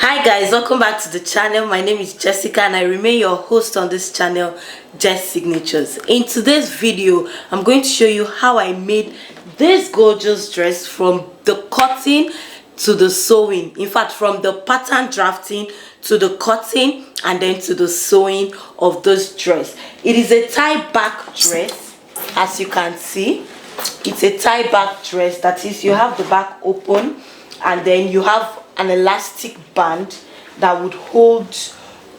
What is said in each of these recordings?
Hi guys, welcome back to the channel. My name is Jessica and I remain your host on this channel, Jess Signatures. In today's video, I'm going to show you how I made this gorgeous dress from the cutting to the sewing. In fact, from the pattern drafting to the cutting and then to the sewing of this dress. It is a tie back dress, as you can see. It's a tie back dress, that is, you have the back open and then you have an elastic band that would hold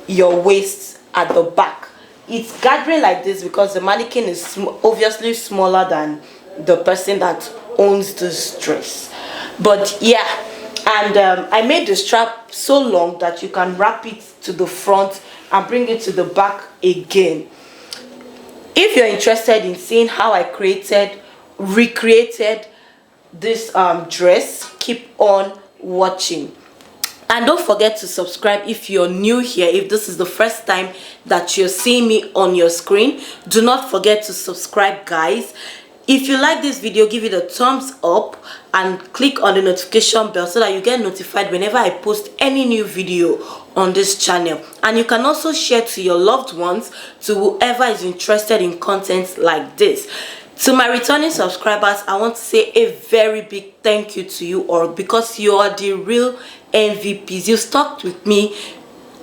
your waist at the back. It's gathering like this because the mannequin is obviously smaller than the person that owns this dress. But yeah, and I made the strap so long that you can wrap it to the front and bring it to the back again. If you're interested in seeing how I recreated this dress, keep on watching. And don't forget to subscribe if you're new here. If this is the first time that you're seeing me on your screen, do not forget to subscribe, guys. If you like this video, give it a thumbs up and click on the notification bell so that you get notified whenever I post any new video on this channel. And you can also share to your loved ones, to whoever is interested in content like this. To my returning subscribers, I want to say a very big thank you to you all, because you are the real MVPs. You stuck with me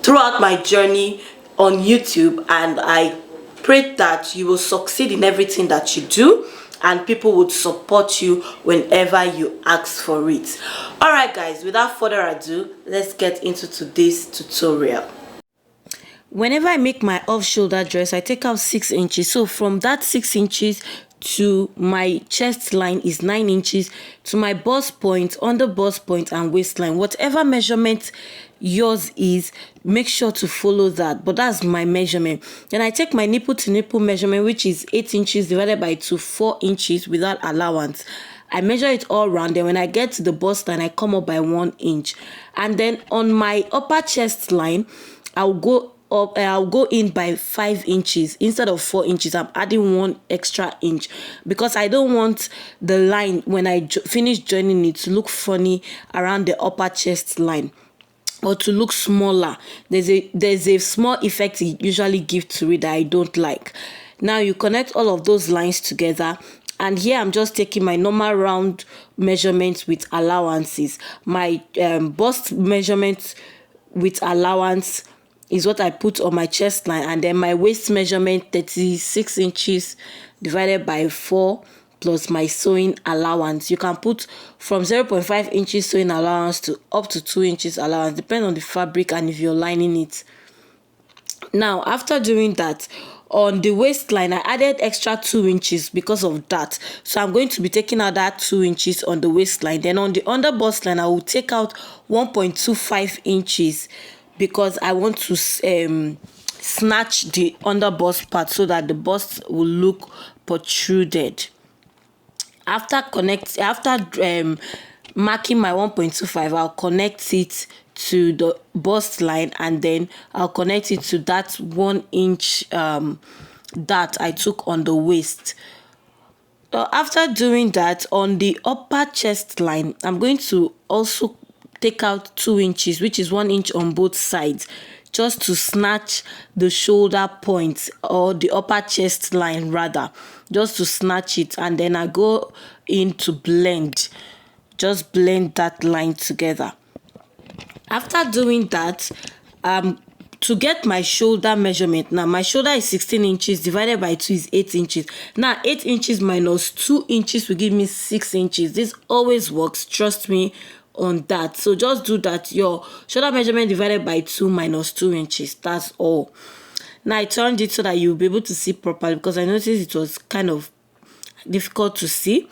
throughout my journey on YouTube, and I pray that you will succeed in everything that you do and people would support you whenever you ask for it. Alright guys, without further ado, let's get into today's tutorial. Whenever I make my off-shoulder dress, I take out 6 inches. So from that 6 inches to my chest line is 9 inches, to my bust point, under bust point and waistline, whatever measurement yours is, make sure to follow that, but that's my measurement. Then I take my nipple to nipple measurement, which is 8 inches divided by 2, 4 inches without allowance. I measure it all round. Then when I get to the bust line, I come up by 1 inch, and then on my upper chest line, I'll go in by 5 inches instead of 4 inches. I'm adding 1 extra inch because I don't want the line when I finish joining it to look funny around the upper chest line or to look smaller. There's a small effect it usually gives to it that I don't like. Now you connect all of those lines together, and here I'm just taking my normal round measurements with allowances. My bust measurement with allowance is what I put on my chest line, and then my waist measurement 36 inches divided by 4 plus my sewing allowance. You can put from 0.5 inches sewing allowance to up to 2 inches allowance, depending on the fabric and if you're lining it. Now after doing that, on the waistline I added extra 2 inches because of that, so I'm going to be taking out that 2 inches on the waistline. Then on the under bust line I will take out 1.25 inches because I want to snatch the under bust part so that the bust will look protruded. After marking my 1.25, I'll connect it to the bust line, and then I'll connect it to that 1 inch that I took on the waist. After doing that, on the upper chest line, I'm going to also take out 2 inches, which is 1 inch on both sides, just to snatch the shoulder point, or the upper chest line rather, just to snatch it. And then I go in to blend, just blend that line together. After doing that, to get my shoulder measurement, now my shoulder is 16 inches divided by 2 is 8 inches. Now 8 inches minus 2 inches will give me 6 inches. This always works, trust me on that. So just do that, your shoulder measurement divided by 2 minus 2 inches, that's all. Now I turned it so that you'll be able to see properly, because I noticed it was kind of difficult to see.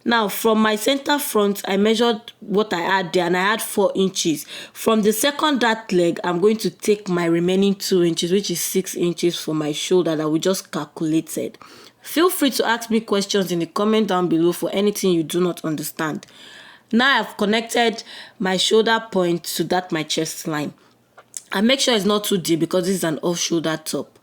Now from my center front, I measured what I had there, and I had 4 inches. From the second dart leg, I'm going to take my remaining 2 inches, which is 6 inches for my shoulder that we just calculated. Feel free to ask me questions in the comment down below for anything you do not understand. Now I've connected my shoulder point to that my chest line. And make sure it's not too deep because this is an off-shoulder top.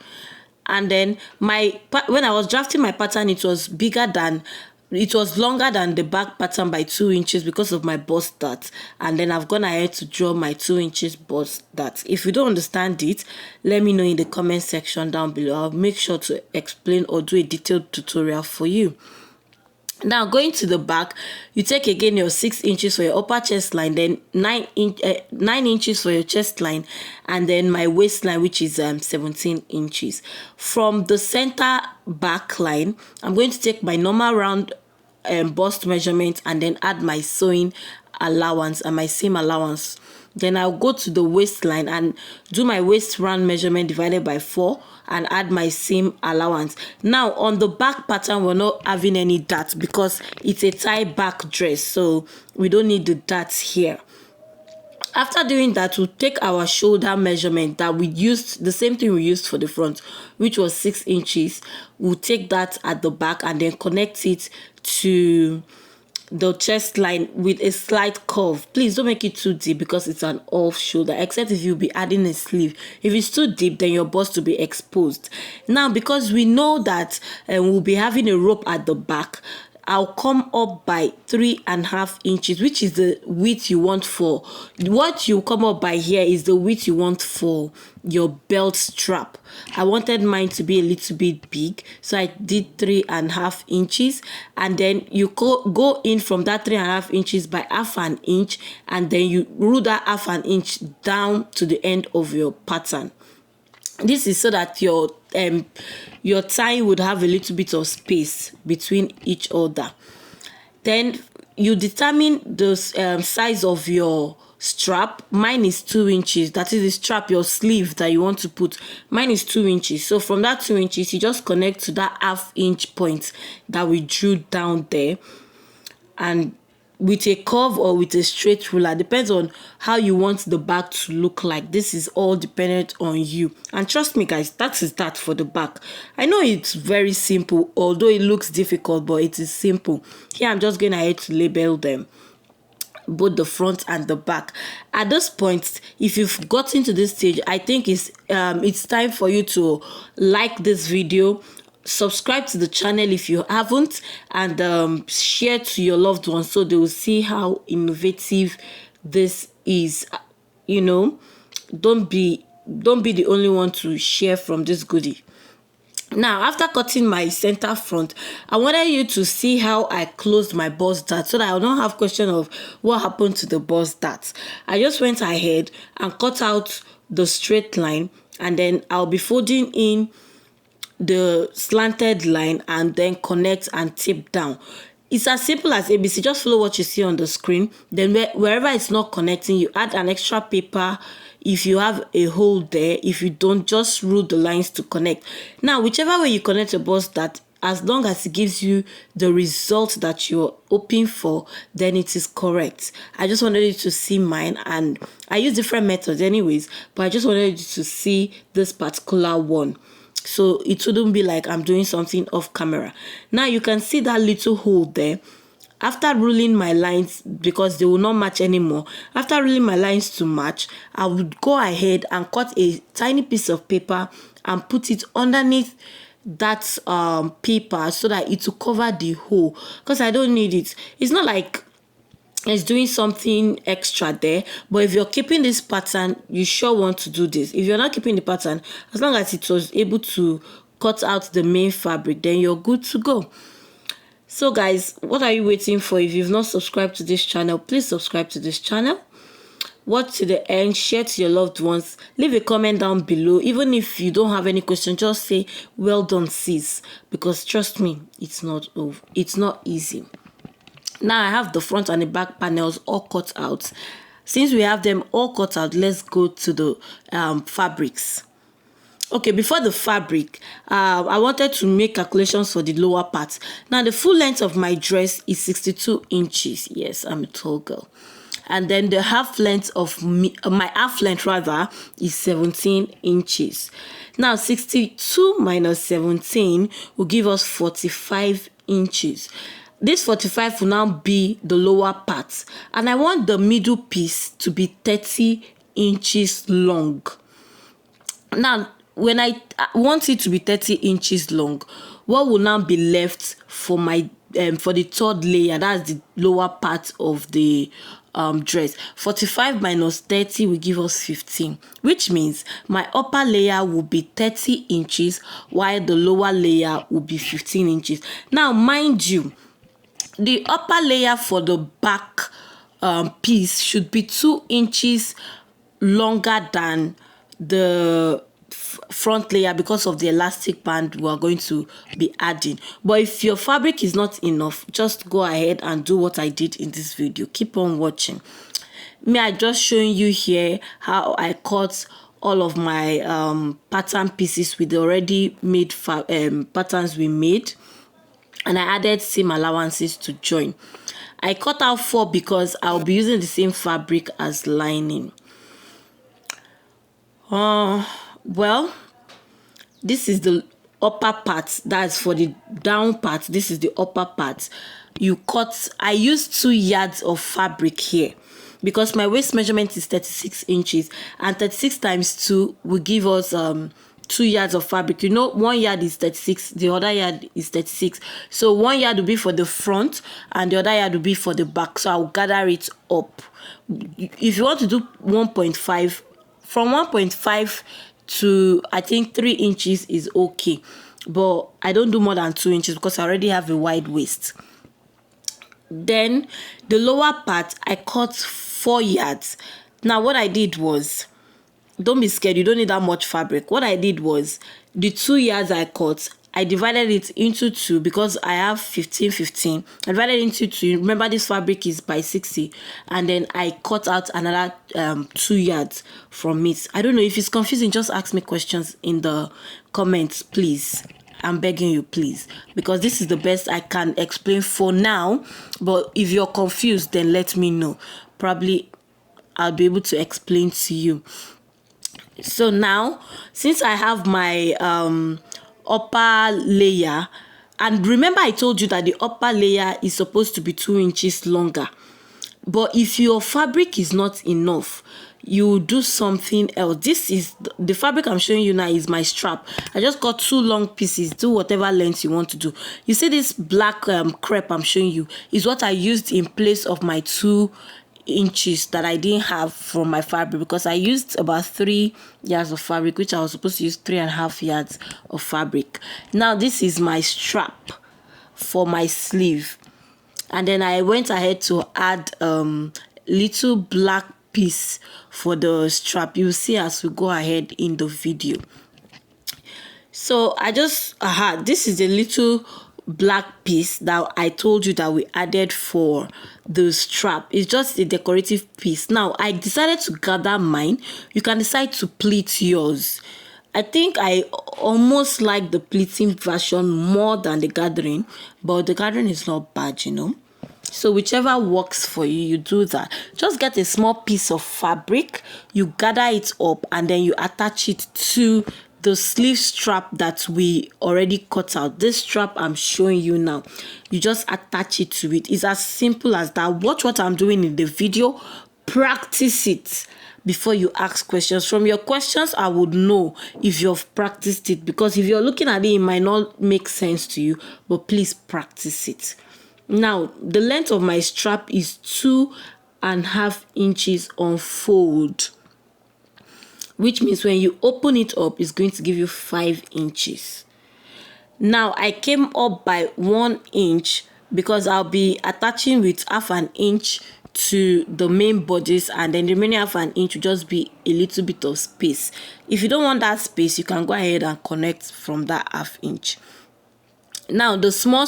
And then when I was drafting my pattern, it was bigger than it was longer than the back pattern by 2 inches because of my bust dart, and then I've gone ahead to draw my 2 inches bust dart. If you don't understand it, let me know in the comment section down below. I'll make sure to explain or do a detailed tutorial for you. Now going to the back, you take again your 6 inches for your upper chest line, then 9 inches for your chest line, and then my waistline, which is 17 inches. From the center back line, I'm going to take my normal round bust measurement and then add my sewing allowance and my seam allowance. Then I'll go to the waistline and do my waist round measurement divided by 4 and add my seam allowance. Now on the back pattern, we're not having any darts because it's a tie back dress, so we don't need the darts here. After doing that, we'll take our shoulder measurement that we used, the same thing we used for the front, which was 6 inches. We'll take that at the back and then connect it to the chest line with a slight curve. Please don't make it too deep because it's an off shoulder, except if you'll be adding a sleeve. If it's too deep, then your bust will be exposed. Now, because we know that we'll be having a rope at the back, I'll come up by 3.5 inches, which is the width you want for. What you come up by here is the width you want for your belt strap. I wanted mine to be a little bit big, so I did 3.5 inches, and then you go in from that 3.5 inches by 1/2 inch, and then you rule that 1/2 inch down to the end of your pattern. This is so that your tie would have a little bit of space between each other. Then you determine the size of your strap. Mine is 2 inches. That is the strap, your sleeve that you want to put. Mine is 2 inches. So from that 2 inches, you just connect to that 1/2 inch point that we drew down there, and with a curve or with a straight ruler, depends on how you want the back to look like. This is all dependent on you, and trust me guys, that is that for the back. I know it's very simple, although it looks difficult, but it is simple. Here I'm just going ahead to label them, both the front and the back. At this point, if you've gotten to this stage, I think it's time for you to like this video, subscribe to the channel if you haven't, and share to your loved ones so they will see how innovative this is. You know, don't be the only one to share from this goodie. Now, after cutting my center front, I wanted you to see how I closed my bust dart so that I don't have question of what happened to the bust dart. I just went ahead and cut out the straight line, and then I'll be folding in the slanted line and then connect and tip down. It's as simple as ABC. Just follow what you see on the screen. Then wherever it's not connecting, you add an extra paper if you have a hole there. If you don't, just rule the lines to connect. Now, whichever way you connect your bust dart, as long as it gives you the result that you're hoping for, then it is correct. I just wanted you to see mine, and I use different methods anyways, but I just wanted you to see this particular one, so it wouldn't be like I'm doing something off camera. Now you can see that little hole there. After ruling my lines, because they will not match anymore, after ruling my lines to match, I would go ahead and cut a tiny piece of paper and put it underneath that paper so that it will cover the hole, because I don't need it. It's not like it's doing something extra there, but if you're keeping this pattern, you sure want to do this. If you're not keeping the pattern, as long as it was able to cut out the main fabric, then you're good to go. So guys, what are you waiting for? If you've not subscribed to this channel, please subscribe to this channel. Watch to the end, share to your loved ones, leave a comment down below. Even if you don't have any question, just say well done sis, because trust me, it's not easy. Now I have the front and the back panels all cut out. Since we have them all cut out, let's go to the fabrics. Okay, before the fabric, I wanted to make calculations for the lower part. Now the full length of my dress is 62 inches. Yes, I'm a tall girl. And then the half length of my half length rather is 17 inches. Now 62 minus 17 will give us 45 inches. This 45 will now be the lower part, and I want the middle piece to be 30 inches long. Now, when I want it to be 30 inches long, what will now be left for my for the third layer, that's the lower part of the dress. 45 minus 30 will give us 15, which means my upper layer will be 30 inches while the lower layer will be 15 inches. Now mind you, the upper layer for the back piece should be 2 inches longer than the front layer because of the elastic band we are going to be adding. But if your fabric is not enough, just go ahead and do what I did in this video. Keep on watching me. I just showing you here how I cut all of my pattern pieces with the already made patterns we made, and I added seam allowances to join. I cut out 4 because I'll be using the same fabric as lining. Well, this is the upper part, that's for the down part. This is the upper part. You cut, I used 2 yards of fabric here because my waist measurement is 36 inches, and 36 times 2 will give us 2 yards of fabric. You know, 1 yard is 36, the other yard is 36. So 1 yard will be for the front and the other yard will be for the back. So I'll gather it up. If you want to do 1.5, from 1.5 to I think 3 inches is okay, but I don't do more than 2 inches because I already have a wide waist. Then the lower part, I cut 4 yards. Now what I did was, don't be scared, you don't need that much fabric. What I did was, the 2 yards I cut, I divided it into 2 because I have 15. I divided it into 2. Remember, this fabric is by 60, and then I cut out another 2 yards from it. I don't know if it's confusing. Just ask me questions in the comments, please. I'm begging you, please, because this is the best I can explain for now. But if you're confused, then let me know. Probably I'll be able to explain to you. So now, since I have my upper layer, and remember I told you that the upper layer is supposed to be 2 inches longer, but if your fabric is not enough, you do something else. This is the fabric I'm showing you now is my strap. I just got 2 long pieces. Do whatever length you want to do. You see this black crepe I'm showing you is what I used in place of my 2 inches that I didn't have from my fabric, because I used about 3 yards of fabric, which I was supposed to use 3.5 yards of fabric. Now this is my strap for my sleeve, and then I went ahead to add little black piece for the strap. You'll see as we go ahead in the video. So I just this is a little black piece that I told you that we added for the strap. It's just a decorative piece. Now I decided to gather mine. You can decide to pleat yours. I think I almost like the pleating version more than the gathering, but the gathering is not bad, you know. So whichever works for you, you do that. Just get a small piece of fabric, you gather it up, and then you attach it to the sleeve strap that we already cut out. This strap I'm showing you now, you just attach it to it. It's as simple as that. Watch what I'm doing in the video, practice it before you ask questions. From your questions, I would know if you've practiced it, because if you're looking at it, it might not make sense to you, but please practice it. Now the length of my strap is 2.5 inches on fold, which means when you open it up, it's going to give you 5 inches. Now I came up by 1 inch because I'll be attaching with 1/2 inch to the main bodice, and then the remaining 1/2 inch will just be a little bit of space. If you don't want that space, you can go ahead and connect from that 1/2 inch. Now the small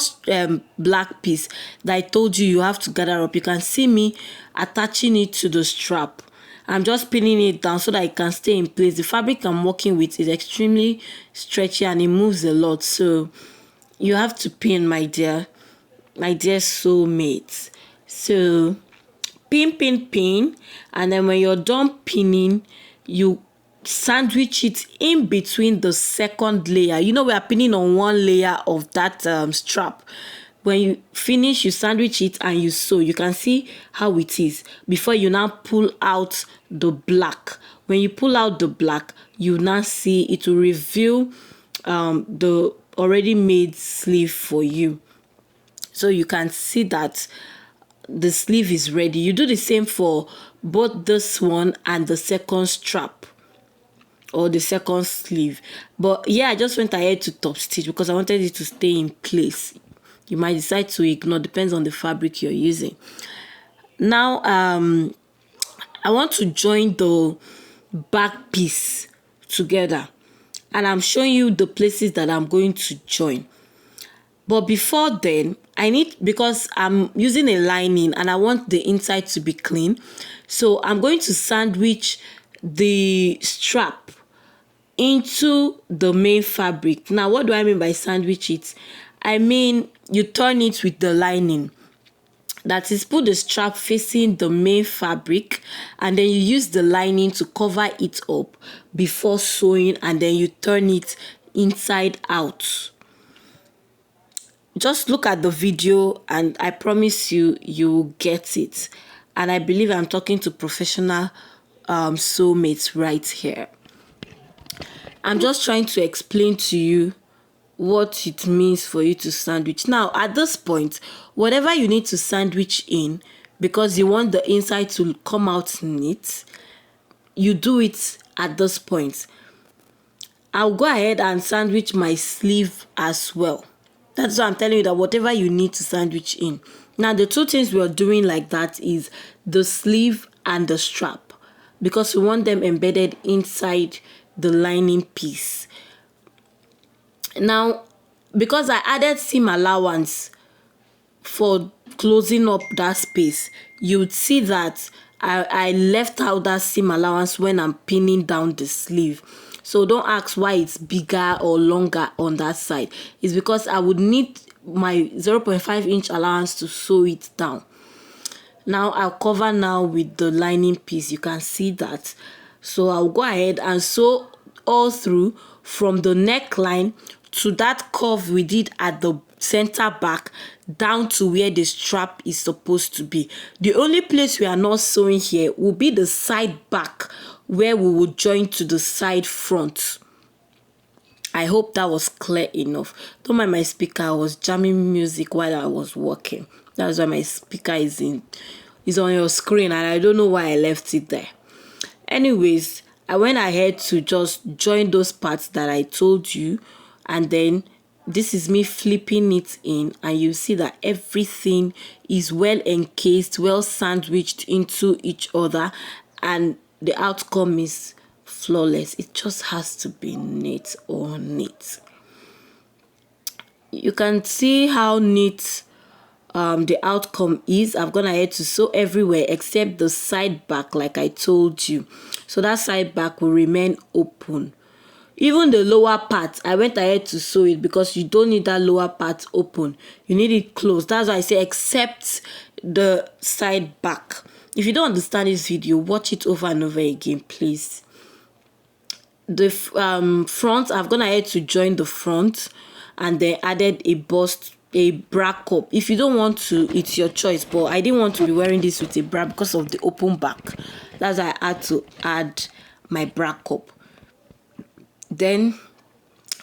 black piece that I told you have to gather up, you can see me attaching it to the strap. I'm just pinning it down so that it can stay in place. The fabric I'm working with is extremely stretchy and it moves a lot, so you have to pin, my dear soulmates. So pin, and then when you're done pinning, you sandwich it in between the second layer. You know, we are pinning on 1 layer of that strap. When you finish, you sandwich it and you sew. You can see how it is before you now pull out the black. When you pull out the black, you now see it will reveal the already made sleeve for you. So you can see that the sleeve is ready. You do the same for both this one and the second strap or the second sleeve. But yeah, I just went ahead to top stitch because I wanted it to stay in place. You might decide to ignore, depends on the fabric you're using. Now I want to join the back piece together, and I'm showing you the places that I'm going to join. But before then, because I'm using a lining and I want the inside to be clean, so I'm going to sandwich the strap into the main fabric. Now, what do I mean by sandwich it? I mean you turn it with the lining. That is, put the strap facing the main fabric, and then you use the lining to cover it up before sewing, and then you turn it inside out. Just look at the video and I promise you, you get it. And I believe I'm talking to professional sewmates right here. I'm just trying to explain to you what it means for you to sandwich. Now, at this point, whatever you need to sandwich in, because you want the inside to come out neat, you do it at this point. I'll go ahead and sandwich my sleeve as well. That's why I'm telling you that whatever you need to sandwich in. Now, the two things we're doing like that is the sleeve and the strap, because we want them embedded inside the lining piece. Now, because I added seam allowance for closing up that space, you would see that I left out that seam allowance when I'm pinning down the sleeve. So don't ask why it's bigger or longer on that side. It's because I would need my 0.5 inch allowance to sew it down. Now I'll cover now with the lining piece. You can see that. So I'll go ahead and sew all through from the neckline to that curve we did at the center back down to where the strap is supposed to be. The only place we are not sewing here will be the side back, where we will join to the side front. I hope that was clear enough. Don't mind my speaker, I was jamming music while I was working. That's why my speaker is on your screen and I don't know why I left it there. Anyways, I went ahead to just join those parts that I told you, and then this is me flipping it in, and you see that everything is well encased, well sandwiched into each other, and the outcome is flawless. It just has to be neat or neat. You can see how neat the outcome is. I've gone ahead to sew everywhere except the side back, like I told you. So that side back will remain open. Even the lower part, I went ahead to sew it because you don't need that lower part open. You need it closed. That's why I say except the side back. If you don't understand this video, watch it over and over again, please. The front, I've gone ahead to join the front and then added a bust, a bra cup. If you don't want to, it's your choice, but I didn't want to be wearing this with a bra because of the open back. That's why I had to add my bra cup. Then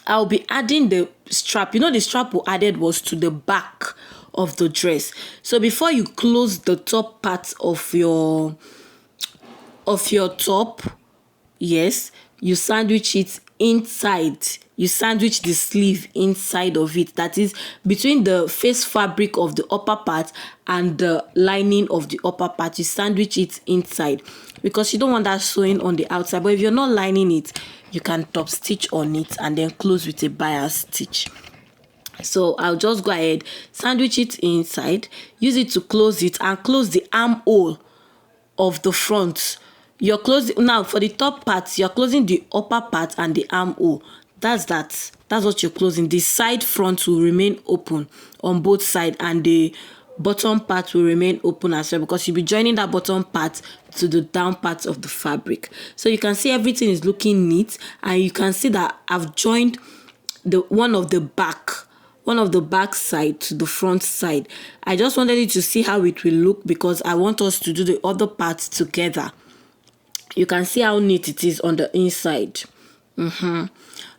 I'll be adding the strap. You know, the strap we added was to the back of the dress. So before you close the top part of your top, yes, you sandwich it inside. You sandwich the sleeve inside of it. That is between the face fabric of the upper part and the lining of the upper part. You sandwich it inside because you don't want that sewing on the outside. But if you're not lining it, you can top stitch on it and then close with a bias stitch. So I'll just go ahead, sandwich it inside, use it to close it, and close the armhole of the front. You're closing now for the top part, you're closing the upper part and the armhole. That's what you're closing. The side front will remain open on both sides, and the bottom part will remain open as well, because you'll be joining that bottom part to the down part of the fabric. So you can see everything is looking neat, and you can see that I've joined one of the back side to the front side. I just wanted you to see how it will look because I want us to do the other parts together. You can see how neat it is on the inside.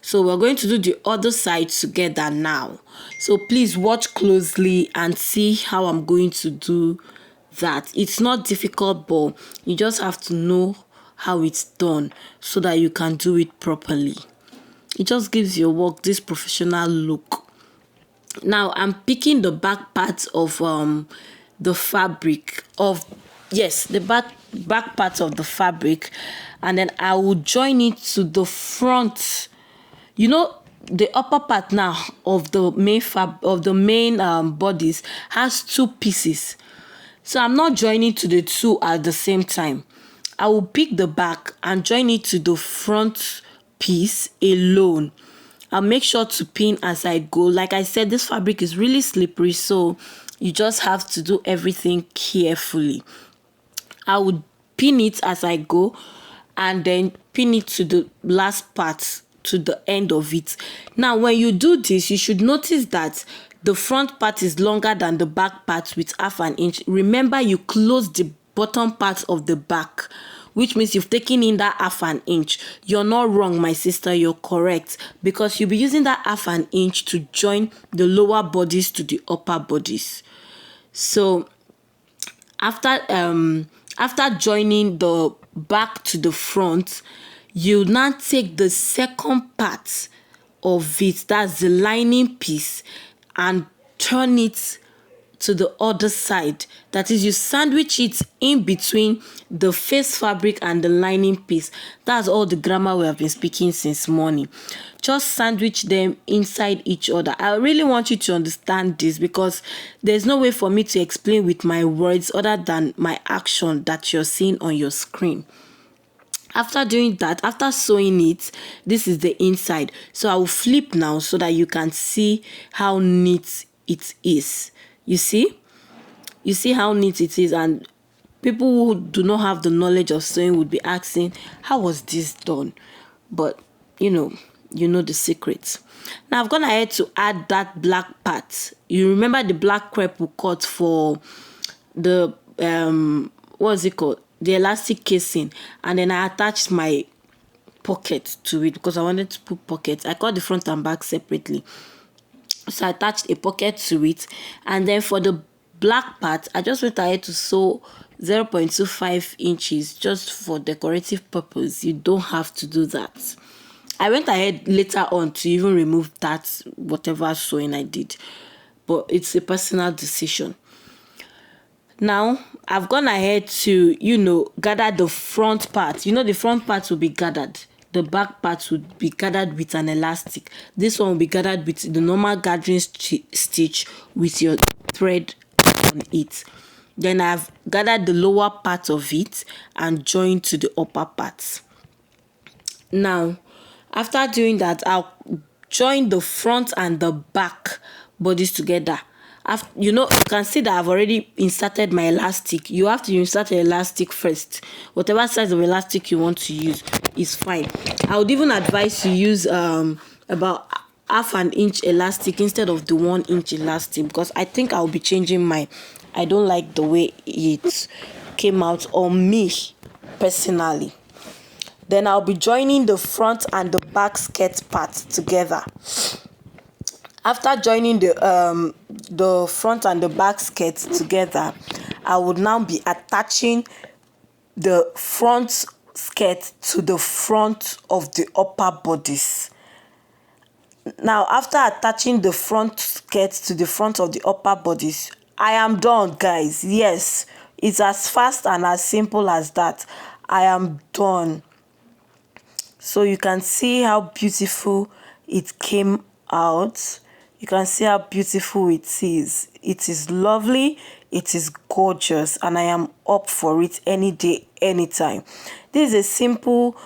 So we're going to do the other side together now. So please watch closely and see how I'm going to do that. It's not difficult, but you just have to know how it's done so that you can do it properly. It just gives your work this professional look. Now I'm picking the back part of the fabric of the back part of the fabric, and then I will join it to the front. You know, the upper part now of the main bodice has two pieces, so I'm not joining to the two at the same time. I will pick the back and join it to the front piece alone. I'll make sure to pin as I go. Like I said, this fabric is really slippery, so you just have to do everything carefully. I would pin it as I go and then pin it to the last part, to the end of it. Now when you do this, you should notice that the front part is longer than the back part with half an inch. Remember, you close the bottom part of the back, which means you've taken in that half an inch. You're not wrong, my sister, you're correct, because you'll be using that half an inch to join the lower bodice to the upper bodice. So after joining the back to the front, you now take the second part of it, that's the lining piece, and turn it to the other side. That is, you sandwich it in between the face fabric and the lining piece. That's all the grammar we have been speaking since morning. Just sandwich them inside each other. I really want you to understand this, because there's no way for me to explain with my words other than my action that you're seeing on your screen. After doing that, after sewing it, this is the inside. So I will flip now so that you can see how neat it is. You see how neat it is, and people who do not have the knowledge of sewing would be asking, how was this done? But you know the secrets. Now I've gone ahead to add that black part. You remember the black crepe we cut for the what's it called, the elastic casing, and then I attached my pocket to it because I wanted to put pockets. I cut the front and back separately, so I attached a pocket to it. And then for the black part, I just went ahead to sew 0.25 inches just for decorative purpose. You don't have to do that. I went ahead later on to even remove that whatever sewing I did, but it's a personal decision. Now I've gone ahead to gather the front part. The front part will be gathered. The back part would be gathered with an elastic. This one will be gathered with the normal gathering stitch with your thread on it. Then I've gathered the lower part of it and joined to the upper part. Now, after doing that, I'll join the front and the back bodies together. You can see that I've already inserted my elastic. You have to insert your elastic first. Whatever size of elastic you want to use is fine. I would even advise you use about half an inch elastic instead of the 1 inch elastic, because I think I'll be changing mine. I don't like the way it came out on me personally. Then I'll be joining the front and the back skirt part together. After joining the front and the back skirts together, I would now be attaching the front skirt to the front of the upper bodice. Now, after attaching the front skirt to the front of the upper bodice, I am done, guys. Yes, it's as fast and as simple as that. I am done. So you can see how beautiful it came out. You can see how beautiful it is. It is lovely. It is gorgeous. And I am up for it any day, anytime. This is a simple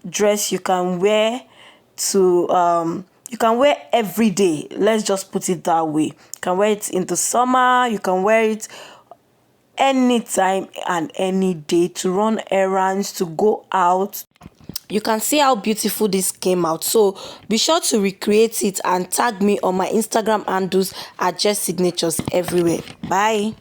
dress you can wear every day. Let's just put it that way. You can wear it in the summer. You can wear it anytime and any day, to run errands, to go out. You can see how beautiful this came out. So be sure to recreate it and tag me on my Instagram handles at Jess Signatures everywhere. Bye.